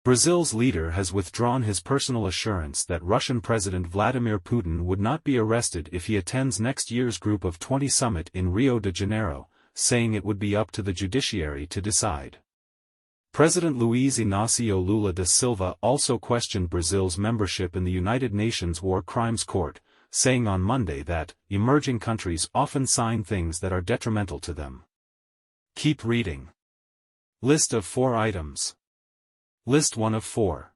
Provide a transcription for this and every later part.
Brazil's leader has withdrawn his personal assurance that Russian President Vladimir Putin would not be arrested if he attends next year's Group of 20 summit in Rio de Janeiro, saying it would be up to the judiciary to decide. President Luiz Inácio Lula da Silva also questioned Brazil's membership in the United Nations War Crimes Court, saying on Monday that emerging countries often sign things that are detrimental to them. Keep reading. List of 4 items. List 1 of 4.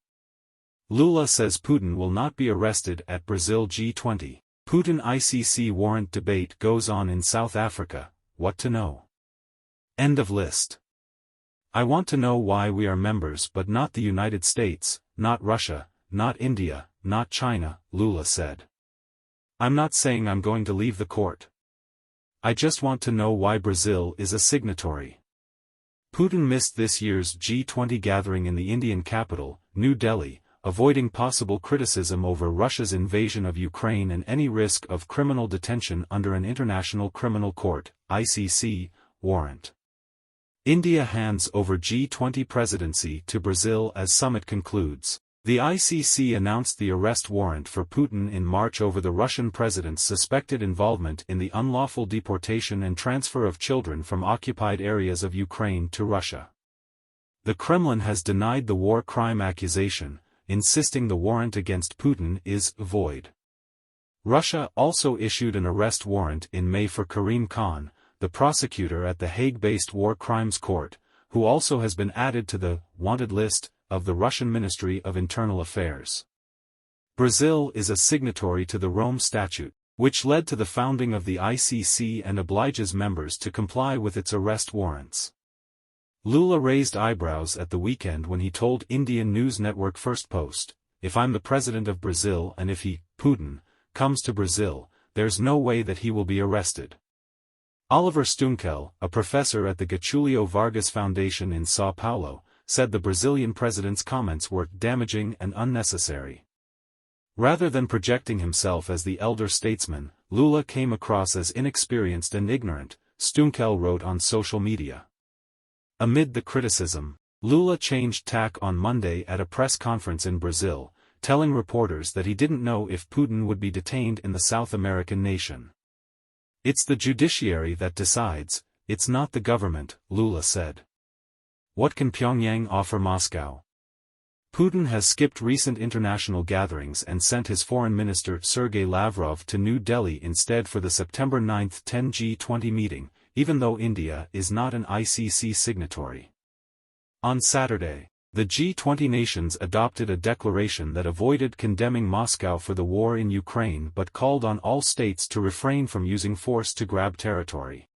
Lula says Putin will not be arrested at Brazil G20. Putin ICC warrant debate goes on in South Africa, what to know? End of list. I want to know why we are members but not the United States, not Russia, not India, not China, Lula said. I'm not saying I'm going to leave the court. I just want to know why Brazil is a signatory. Putin missed this year's G20 gathering in the Indian capital, New Delhi, avoiding possible criticism over Russia's invasion of Ukraine and any risk of criminal detention under an International Criminal Court (ICC) warrant. India hands over G20 presidency to Brazil as summit concludes. The ICC announced the arrest warrant for Putin in March over the Russian president's suspected involvement in the unlawful deportation and transfer of children from occupied areas of Ukraine to Russia. The Kremlin has denied the war crime accusation, insisting the warrant against Putin is void. Russia also issued an arrest warrant in May for Karim Khan, the prosecutor at the Hague-based War Crimes Court, who also has been added to the wanted list of the Russian Ministry of Internal Affairs. Brazil is a signatory to the Rome Statute, which led to the founding of the ICC and obliges members to comply with its arrest warrants. Lula raised eyebrows at the weekend when he told Indian news network First Post, "If I'm the president of Brazil and if he, Putin, comes to Brazil, there's no way that he will be arrested." Oliver Stunkel, a professor at the Getulio Vargas Foundation in São Paulo, said the Brazilian president's comments were damaging and unnecessary. Rather than projecting himself as the elder statesman, Lula came across as inexperienced and ignorant, Stunkel wrote on social media. Amid the criticism, Lula changed tack on Monday at a press conference in Brazil, telling reporters that he didn't know if Putin would be detained in the South American nation. "It's the judiciary that decides, it's not the government," Lula said. What can Pyongyang offer Moscow? Putin has skipped recent international gatherings and sent his foreign minister Sergei Lavrov to New Delhi instead for the September 9 10 G20 meeting, even though India is not an ICC signatory. On Saturday, the G20 nations adopted a declaration that avoided condemning Moscow for the war in Ukraine but called on all states to refrain from using force to grab territory.